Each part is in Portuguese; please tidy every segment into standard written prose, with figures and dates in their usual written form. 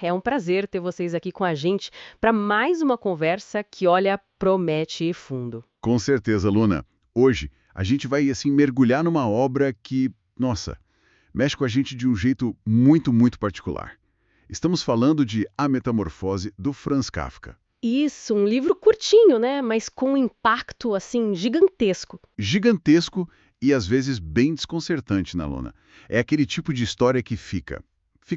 É um prazer ter vocês aqui com a gente para mais uma conversa que, olha, promete ir fundo. Com certeza, Luna. Hoje a gente vai assim mergulhar numa obra que, nossa, mexe com a gente de um jeito muito, muito particular. Estamos falando de A Metamorfose do Franz Kafka. Isso, um livro curtinho, né? Mas com um impacto, assim, gigantesco. Gigantesco e às vezes bem desconcertante, né, Luna? É aquele tipo de história que fica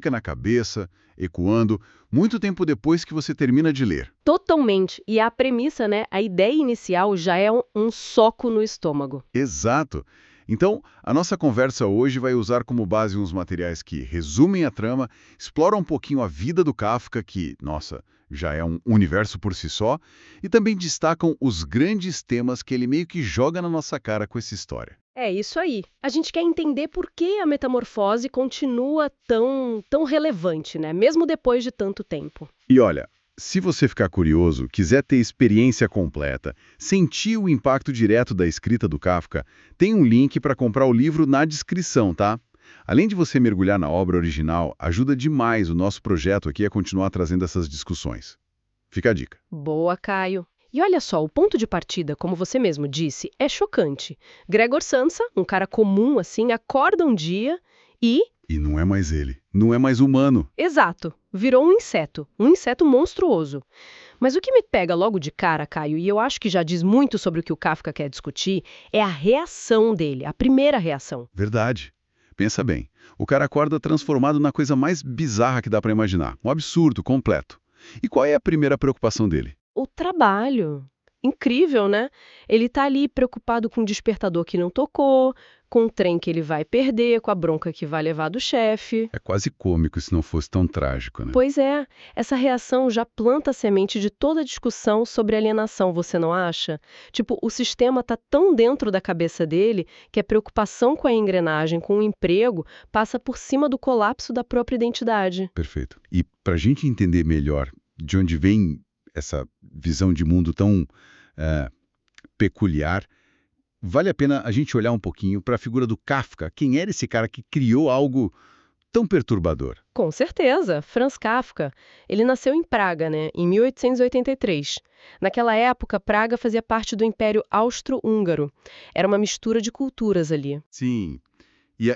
na cabeça, ecoando, muito tempo depois que você termina de ler. Totalmente. E a premissa, né? A ideia inicial já é um soco no estômago. Exato. Então, a nossa conversa hoje vai usar como base uns materiais que resumem a trama, exploram um pouquinho a vida do Kafka, que, nossa, já é um universo por si só, e também destacam os grandes temas que ele meio que joga na nossa cara com essa história. É isso aí. A gente quer entender por que a metamorfose continua tão relevante, né? Mesmo depois de tanto tempo. E olha, se você ficar curioso, quiser ter experiência completa, sentir o impacto direto da escrita do Kafka, tem um link para comprar o livro na descrição, tá? Além de você mergulhar na obra original, ajuda demais o nosso projeto aqui a continuar trazendo essas discussões. Fica a dica. Boa, Caio. E olha só, o ponto de partida, como você mesmo disse, é chocante. Gregor Samsa, um cara comum assim, acorda um dia e... E não é mais ele. Não é mais humano. Exato, virou um inseto monstruoso. Mas o que me pega logo de cara, Caio, e eu acho que já diz muito sobre o que o Kafka quer discutir, é a reação dele, a primeira reação. Verdade. Pensa bem. O cara acorda transformado na coisa mais bizarra que dá para imaginar. Um absurdo completo. E qual é a primeira preocupação dele? O trabalho. Incrível, né? Ele tá ali preocupado com o despertador que não tocou, com o trem que ele vai perder, com a bronca que vai levar do chefe. É quase cômico se não fosse tão trágico, né? Pois é, essa reação já planta a semente de toda a discussão sobre alienação, você não acha? Tipo, o sistema tá tão dentro da cabeça dele que a preocupação com a engrenagem, com o emprego, passa por cima do colapso da própria identidade. Perfeito. E para a gente entender melhor de onde vem essa visão de mundo tão peculiar, vale a pena a gente olhar um pouquinho para a figura do Kafka. Quem era esse cara que criou algo tão perturbador? Com certeza, Franz Kafka. Ele nasceu em Praga, né, em 1883. Naquela época, Praga fazia parte do Império Austro-Húngaro. Era uma mistura de culturas ali. Sim,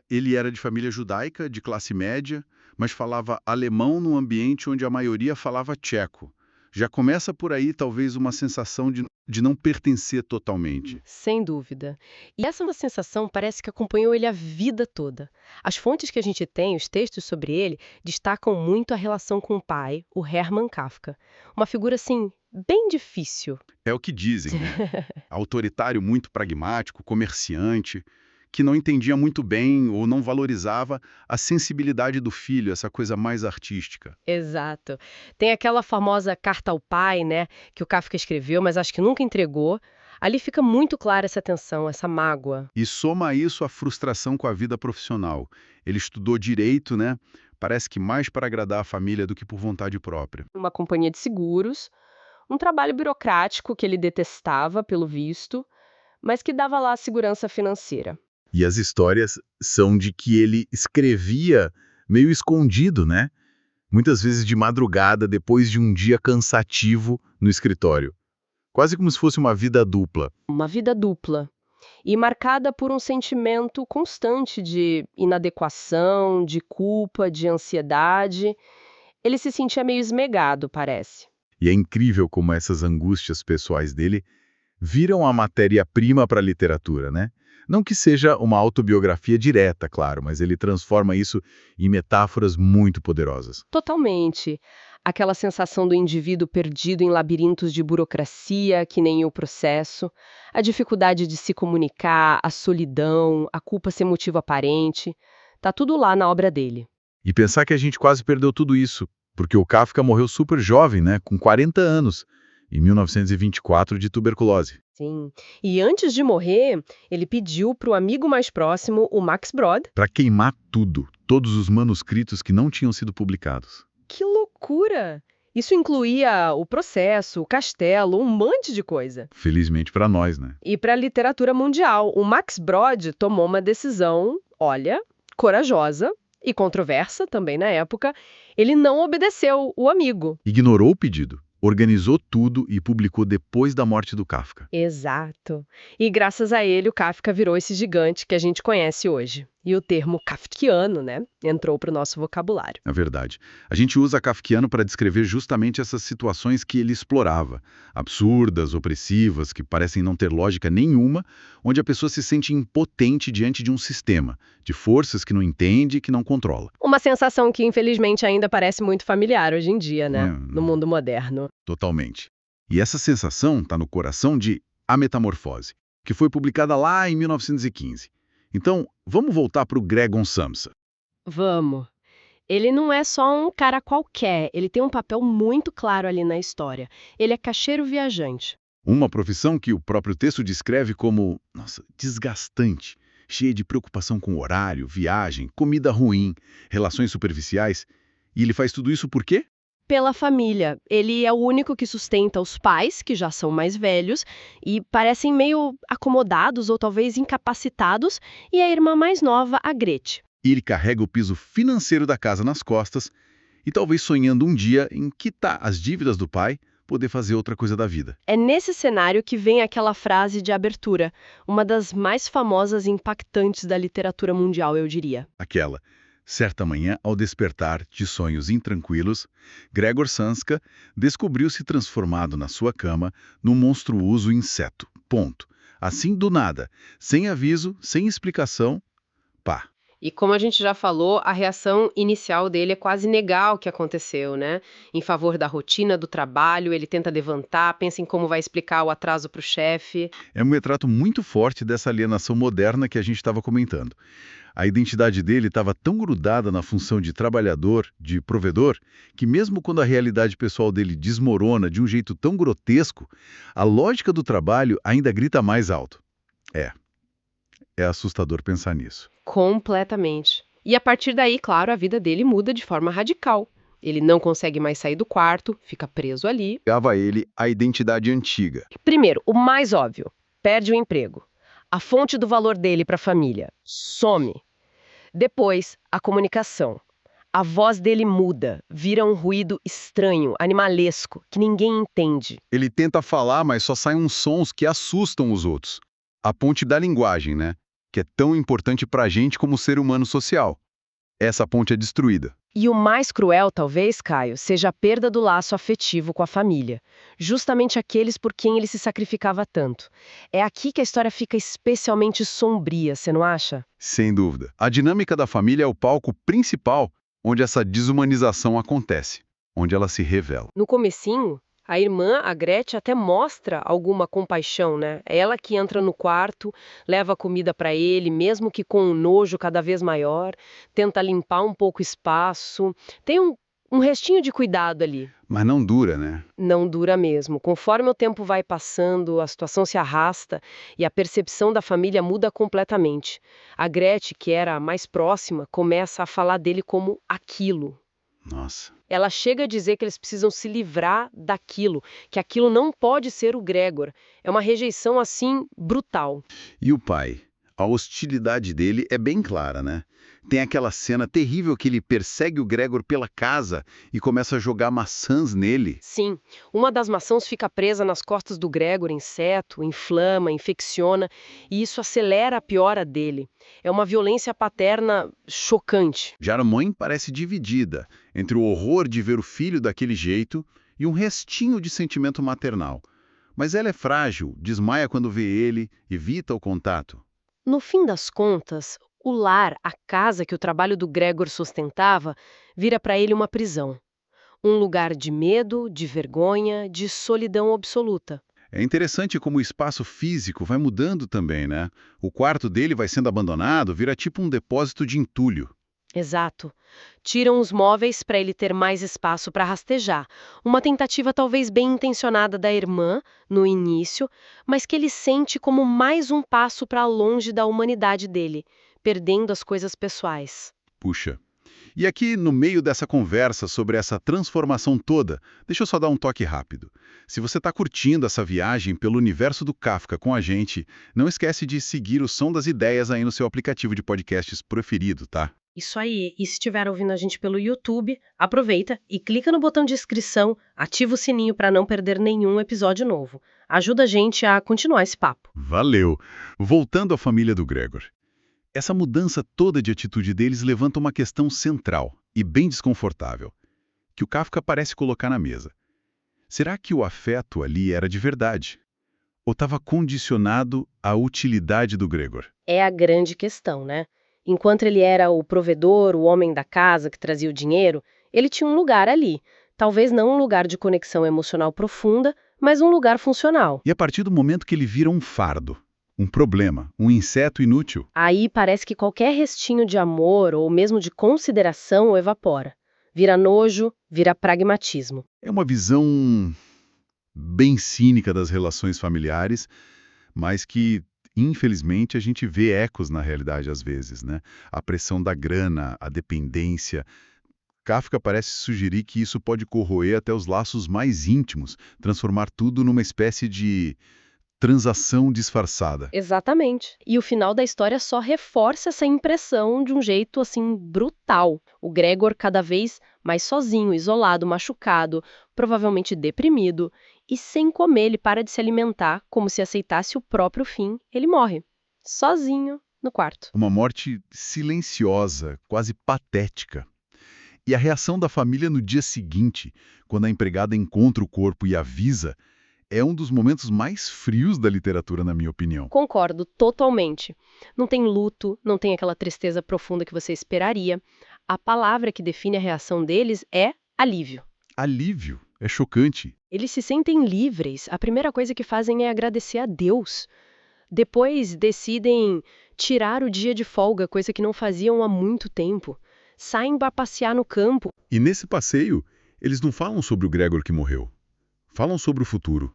ele era de família judaica, de classe média, mas falava alemão num ambiente onde a maioria falava tcheco. Já começa por aí, talvez, uma sensação de não pertencer totalmente. Sem dúvida. E essa é uma sensação parece que acompanhou ele a vida toda. As fontes que a gente tem, os textos sobre ele, destacam muito a relação com o pai, o Hermann Kafka. Uma figura, assim, bem difícil. É o que dizem, né? Autoritário muito pragmático, comerciante, que não entendia muito bem ou não valorizava a sensibilidade do filho, essa coisa mais artística. Exato. Tem aquela famosa carta ao pai, né, que o Kafka escreveu, mas acho que nunca entregou. Ali fica muito clara essa tensão, essa mágoa. E soma a isso a frustração com a vida profissional. Ele estudou direito, né? Parece que mais para agradar a família do que por vontade própria. Uma companhia de seguros, um trabalho burocrático que ele detestava, pelo visto, mas que dava lá a segurança financeira. E as histórias são de que ele escrevia meio escondido, né? Muitas vezes de madrugada, depois de um dia cansativo no escritório. Quase como se fosse uma vida dupla. Uma vida dupla. E marcada por um sentimento constante de inadequação, de culpa, de ansiedade. Ele se sentia meio esmegado, parece. E é incrível como essas angústias pessoais dele viram a matéria-prima para a literatura, né? Não que seja uma autobiografia direta, claro, mas ele transforma isso em metáforas muito poderosas. Totalmente. Aquela sensação do indivíduo perdido em labirintos de burocracia, que nem o processo, a dificuldade de se comunicar, a solidão, a culpa sem motivo aparente, tá tudo lá na obra dele. E pensar que a gente quase perdeu tudo isso, porque o Kafka morreu super jovem, né, com 40 anos, em 1924, de tuberculose. Sim. E antes de morrer, ele pediu para o amigo mais próximo, o Max Brod. Para queimar tudo, todos os manuscritos que não tinham sido publicados. Que loucura! Isso incluía o processo, o castelo, um monte de coisa. Felizmente para nós, né? E para a literatura mundial, o Max Brod tomou uma decisão, olha, corajosa, E controversa também na época, ele não obedeceu o amigo. Ignorou o pedido, organizou tudo e publicou depois da morte do Kafka. Exato. E graças a ele, o Kafka virou esse gigante que a gente conhece hoje. E o termo kafkiano, né, entrou para o nosso vocabulário. É verdade. A gente usa kafkiano para descrever justamente essas situações que ele explorava. Absurdas, opressivas, que parecem não ter lógica nenhuma, onde a pessoa se sente impotente diante de um sistema, de forças que não entende e que não controla. Uma sensação que, infelizmente, ainda parece muito familiar hoje em dia, né, no mundo moderno. Totalmente. E essa sensação está no coração de A Metamorfose, que foi publicada lá em 1915. Então, vamos voltar para o Gregor Samsa. Vamos. Ele não é só um cara qualquer, ele tem um papel muito claro ali na história. Ele é caixeiro viajante. Uma profissão que o próprio texto descreve como, nossa, desgastante, cheia de preocupação com horário, viagem, comida ruim, relações superficiais. E ele faz tudo isso por quê? Pela família. Ele é o único que sustenta os pais, que já são mais velhos, e parecem meio acomodados ou talvez incapacitados, e a irmã mais nova, a Gretchen. E ele carrega o piso financeiro da casa nas costas e talvez sonhando um dia em quitar as dívidas do pai, poder fazer outra coisa da vida. É nesse cenário que vem aquela frase de abertura, uma das mais famosas e impactantes da literatura mundial, eu diria. Aquela: certa manhã, ao despertar de sonhos intranquilos, Gregor Samsa descobriu-se transformado na sua cama num monstruoso inseto. Ponto. Assim do nada, sem aviso, sem explicação, pá. E como a gente já falou, a reação inicial dele é quase negar o que aconteceu, né? Em favor da rotina, do trabalho, ele tenta levantar, pensa em como vai explicar o atraso para o chefe. É um retrato muito forte dessa alienação moderna que a gente estava comentando. A identidade dele estava tão grudada na função de trabalhador, de provedor, que mesmo quando a realidade pessoal dele desmorona de um jeito tão grotesco, a lógica do trabalho ainda grita mais alto. É assustador pensar nisso. Completamente. E a partir daí, claro, a vida dele muda de forma radical. Ele não consegue mais sair do quarto, fica preso ali. Pegava ele a identidade antiga. Primeiro, o mais óbvio, perde o emprego. A fonte do valor dele para a família some. Depois, a comunicação. A voz dele muda, vira um ruído estranho, animalesco, que ninguém entende. Ele tenta falar, mas só saem uns sons que assustam os outros. A ponte da linguagem, né? Que é tão importante pra gente como ser humano social. Essa ponte é destruída. E o mais cruel, talvez, Caio, seja a perda do laço afetivo com a família. Justamente aqueles por quem ele se sacrificava tanto. É aqui que a história fica especialmente sombria, você não acha? Sem dúvida. A dinâmica da família é o palco principal onde essa desumanização acontece, onde ela se revela. No comecinho, a irmã, a Gretchen, até mostra alguma compaixão, né? É ela que entra no quarto, leva a comida para ele, mesmo que com um nojo cada vez maior, tenta limpar um pouco o espaço. Tem um restinho de cuidado ali. Mas não dura, né? Não dura mesmo. Conforme o tempo vai passando, a situação se arrasta e a percepção da família muda completamente. A Gretchen, que era a mais próxima, começa a falar dele como aquilo. Nossa. Ela chega a dizer que eles precisam se livrar daquilo, que aquilo não pode ser o Gregor. É uma rejeição, assim, brutal. E o pai? A hostilidade dele é bem clara, né? Tem aquela cena terrível que ele persegue o Gregor pela casa e começa a jogar maçãs nele. Sim, uma das maçãs fica presa nas costas do Gregor, inseto, inflama, infecciona, e isso acelera a piora dele. É uma violência paterna chocante. Já a mãe parece dividida entre o horror de ver o filho daquele jeito e um restinho de sentimento maternal. Mas ela é frágil, desmaia quando vê ele, evita o contato. No fim das contas, o lar, a casa que o trabalho do Gregor sustentava, vira para ele uma prisão. Um lugar de medo, de vergonha, de solidão absoluta. É interessante como o espaço físico vai mudando também, né? O quarto dele vai sendo abandonado, vira tipo um depósito de entulho. Exato. Tiram os móveis para ele ter mais espaço para rastejar. Uma tentativa talvez bem intencionada da irmã, no início, mas que ele sente como mais um passo para longe da humanidade dele, perdendo as coisas pessoais. Puxa. E aqui, no meio dessa conversa sobre essa transformação toda, deixa eu só dar um toque rápido. Se você está curtindo essa viagem pelo universo do Kafka com a gente, não esquece de seguir o Som das Ideias aí no seu aplicativo de podcasts preferido, tá? Isso aí. E se estiver ouvindo a gente pelo YouTube, aproveita e clica no botão de inscrição, ativa o sininho para não perder nenhum episódio novo. Ajuda a gente a continuar esse papo. Valeu! Voltando à família do Gregor. Essa mudança toda de atitude deles levanta uma questão central e bem desconfortável, que o Kafka parece colocar na mesa. Será que o afeto ali era de verdade? Ou estava condicionado à utilidade do Gregor? É a grande questão, né? Enquanto ele era o provedor, o homem da casa que trazia o dinheiro, ele tinha um lugar ali. Talvez não um lugar de conexão emocional profunda, mas um lugar funcional. E a partir do momento que ele vira um fardo, um problema, um inseto inútil, Aí parece que qualquer restinho de amor ou mesmo de consideração o evapora. Vira nojo, vira pragmatismo. é uma visão bem cínica das relações familiares, mas que, infelizmente, a gente vê ecos na realidade às vezes, né? A pressão da grana, a dependência. Kafka parece sugerir que isso pode corroer até os laços mais íntimos, transformar tudo numa espécie de transação disfarçada. Exatamente. E o final da história só reforça essa impressão de um jeito assim brutal. O Gregor cada vez mais sozinho, isolado, machucado, provavelmente deprimido, e sem comer ele para de se alimentar, como se aceitasse o próprio fim, ele morre. Sozinho no quarto. Uma morte silenciosa, quase patética. E a reação da família no dia seguinte, quando a empregada encontra o corpo e avisa, é um dos momentos mais frios da literatura, na minha opinião. Concordo totalmente. Não tem luto, não tem aquela tristeza profunda que você esperaria. A palavra que define a reação deles é alívio. Alívio. É chocante. Eles se sentem livres. A primeira coisa que fazem é agradecer a Deus. Depois decidem tirar o dia de folga, coisa que não faziam há muito tempo. Saem para passear no campo. E nesse passeio, eles não falam sobre o Gregor que morreu. Falam sobre o futuro.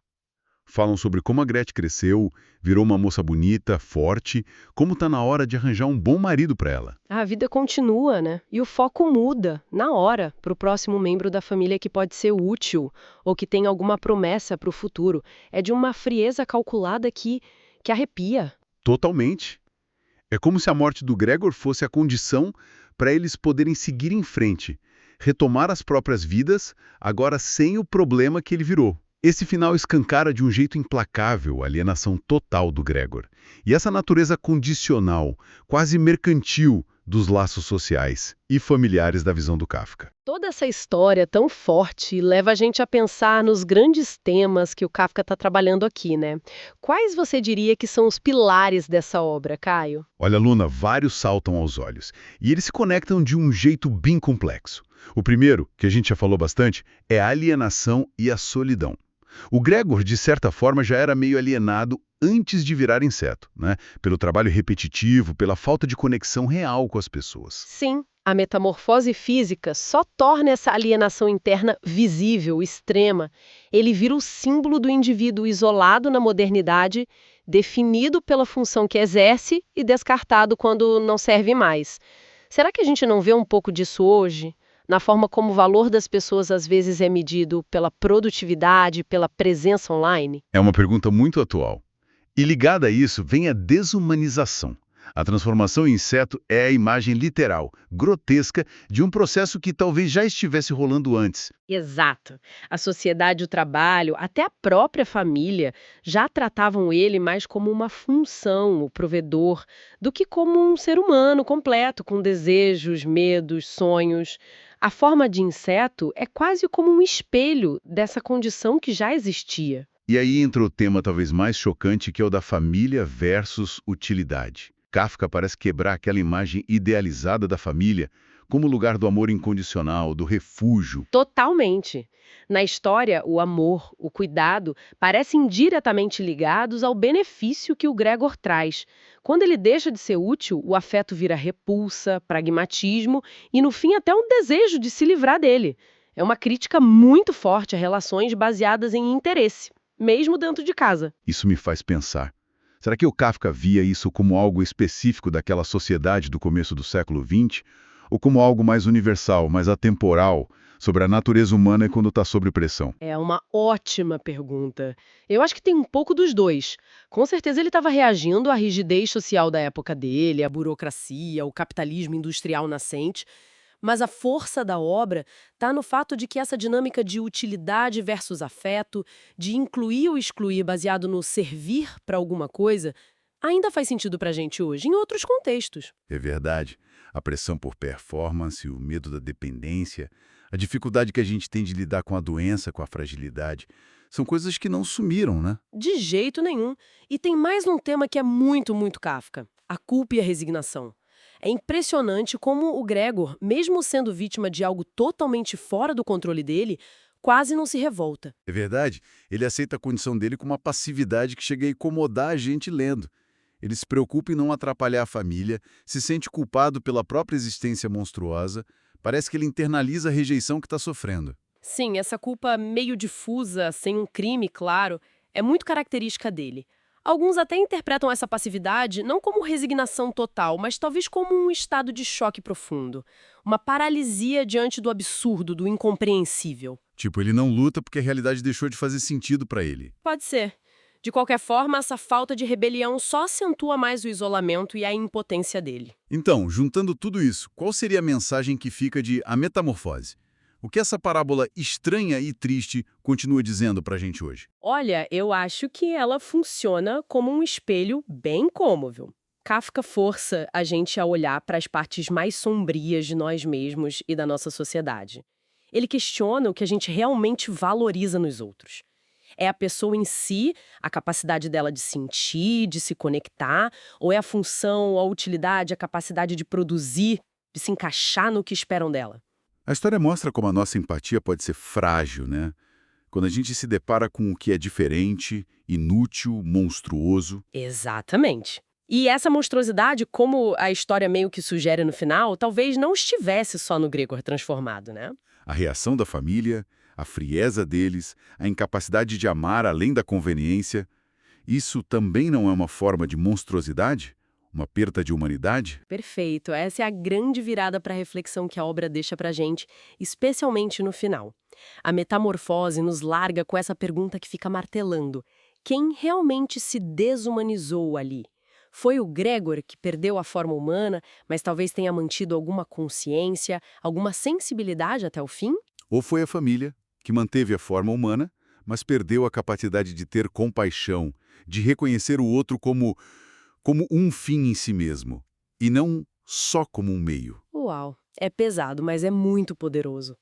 Falam sobre como a Gretchen cresceu, virou uma moça bonita, forte, como tá na hora de arranjar um bom marido para ela. A vida continua, né? E o foco muda, na hora, para o próximo membro da família que pode ser útil ou que tem alguma promessa para o futuro. É de uma frieza calculada que arrepia. Totalmente. É como se a morte do Gregor fosse a condição para eles poderem seguir em frente, retomar as próprias vidas, agora sem o problema que ele virou. Esse final escancara de um jeito implacável a alienação total do Gregor. E essa natureza condicional, quase mercantil, dos laços sociais e familiares da visão do Kafka. Toda essa história tão forte leva a gente a pensar nos grandes temas que o Kafka está trabalhando aqui, né? Quais você diria que são os pilares dessa obra, Caio? Olha, Luna, vários saltam aos olhos. E eles se conectam de um jeito bem complexo. O primeiro, que a gente já falou bastante, é a alienação e a solidão. O Gregor, de certa forma, já era meio alienado antes de virar inseto, né? Pelo trabalho repetitivo, pela falta de conexão real com as pessoas. Sim, a metamorfose física só torna essa alienação interna visível, extrema. Ele vira o símbolo do indivíduo isolado na modernidade, definido pela função que exerce e descartado quando não serve mais. Será que a gente não vê um pouco disso hoje? Na forma como o valor das pessoas às vezes é medido pela produtividade, pela presença online? É uma pergunta muito atual. E ligada a isso vem a desumanização. A transformação em inseto é a imagem literal, grotesca, de um processo que talvez já estivesse rolando antes. Exato. A sociedade, o trabalho, até a própria família já tratavam ele mais como uma função, o provedor, do que como um ser humano completo, com desejos, medos, sonhos. A forma de inseto é quase como um espelho dessa condição que já existia. E aí entra o tema talvez mais chocante, que é o da família versus utilidade. Kafka parece quebrar aquela imagem idealizada da família como lugar do amor incondicional, do refúgio. Totalmente. Na história, o amor, o cuidado, parecem diretamente ligados ao benefício que o Gregor traz. Quando ele deixa de ser útil, o afeto vira repulsa, pragmatismo e, no fim, até um desejo de se livrar dele. É uma crítica muito forte a relações baseadas em interesse, mesmo dentro de casa. Isso me faz pensar. Será que o Kafka via isso como algo específico daquela sociedade do começo do século XX? Ou como algo mais universal, mais atemporal, sobre a natureza humana quando está sob pressão? É uma ótima pergunta. Eu acho que tem um pouco dos dois. Com certeza ele estava reagindo à rigidez social da época dele, à burocracia, ao capitalismo industrial nascente, mas a força da obra está no fato de que essa dinâmica de utilidade versus afeto, de incluir ou excluir baseado no servir para alguma coisa, ainda faz sentido para a gente hoje, em outros contextos. É verdade. A pressão por performance, o medo da dependência, a dificuldade que a gente tem de lidar com a doença, com a fragilidade, são coisas que não sumiram, né? De jeito nenhum. E tem mais um tema que é muito, muito Kafka: a culpa e a resignação. É impressionante como o Gregor, mesmo sendo vítima de algo totalmente fora do controle dele, quase não se revolta. É verdade. Ele aceita a condição dele com uma passividade que chega a incomodar a gente lendo. Ele se preocupa em não atrapalhar a família, se sente culpado pela própria existência monstruosa, parece que ele internaliza a rejeição que está sofrendo. Sim, essa culpa meio difusa, sem um crime claro, é muito característica dele. Alguns até interpretam essa passividade não como resignação total, mas talvez como um estado de choque profundo. Uma paralisia diante do absurdo, do incompreensível. Tipo, ele não luta porque a realidade deixou de fazer sentido para ele. Pode ser. De qualquer forma, essa falta de rebelião só acentua mais o isolamento e a impotência dele. Então, juntando tudo isso, qual seria a mensagem que fica de A Metamorfose? O que essa parábola estranha e triste continua dizendo pra gente hoje? Olha, eu acho que ela funciona como um espelho bem cômodo. Kafka força a gente a olhar para as partes mais sombrias de nós mesmos e da nossa sociedade. Ele questiona o que a gente realmente valoriza nos outros. É a pessoa em si, a capacidade dela de sentir, de se conectar, ou é a função, a utilidade, a capacidade de produzir, de se encaixar no que esperam dela? A história mostra como a nossa empatia pode ser frágil, né? Quando a gente se depara com o que é diferente, inútil, monstruoso. Exatamente. E essa monstruosidade, como a história meio que sugere no final, talvez não estivesse só no Gregor transformado, né? A reação da família, a frieza deles, a incapacidade de amar além da conveniência, isso também não é uma forma de monstruosidade? Uma perda de humanidade? Perfeito. Essa é a grande virada para a reflexão que a obra deixa para a gente, especialmente no final. A metamorfose nos larga com essa pergunta que fica martelando: quem realmente se desumanizou ali? Foi o Gregor que perdeu a forma humana, mas talvez tenha mantido alguma consciência, alguma sensibilidade até o fim? Ou foi a família, que manteve a forma humana, mas perdeu a capacidade de ter compaixão, de reconhecer o outro como um fim em si mesmo, e não só como um meio? Uau, é pesado, mas é muito poderoso.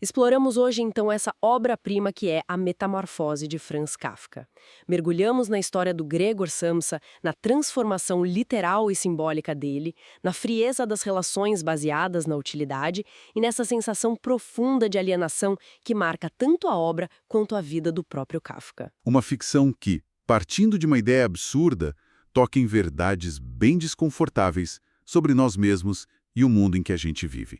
Exploramos hoje, então, essa obra-prima que é A Metamorfose de Franz Kafka. Mergulhamos na história do Gregor Samsa, na transformação literal e simbólica dele, na frieza das relações baseadas na utilidade e nessa sensação profunda de alienação que marca tanto a obra quanto a vida do próprio Kafka. Uma ficção que, partindo de uma ideia absurda, toca em verdades bem desconfortáveis sobre nós mesmos e o mundo em que a gente vive.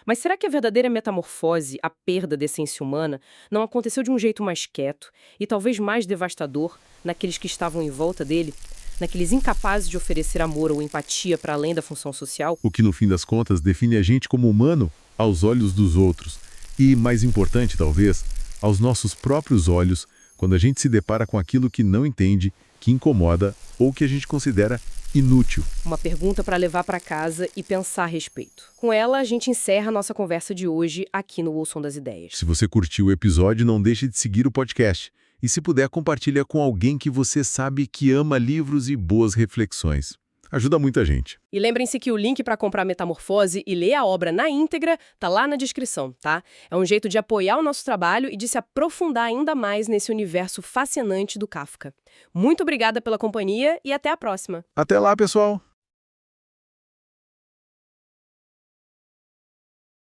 Mas será que a verdadeira metamorfose, a perda da essência humana, não aconteceu de um jeito mais quieto e talvez mais devastador naqueles que estavam em volta dele, naqueles incapazes de oferecer amor ou empatia para além da função social? O que, no fim das contas, define a gente como humano aos olhos dos outros e, mais importante talvez, aos nossos próprios olhos, quando a gente se depara com aquilo que não entende, que incomoda ou que a gente considera inútil. Uma pergunta para levar para casa e pensar a respeito. Com ela, a gente encerra a nossa conversa de hoje aqui no O Som das Ideias. Se você curtiu o episódio, não deixe de seguir o podcast. E se puder, compartilha com alguém que você sabe que ama livros e boas reflexões. Ajuda muita gente. E lembrem-se que o link para comprar Metamorfose e ler a obra na íntegra tá lá na descrição, tá? É um jeito de apoiar o nosso trabalho e de se aprofundar ainda mais nesse universo fascinante do Kafka. Muito obrigada pela companhia e até a próxima. Até lá, pessoal!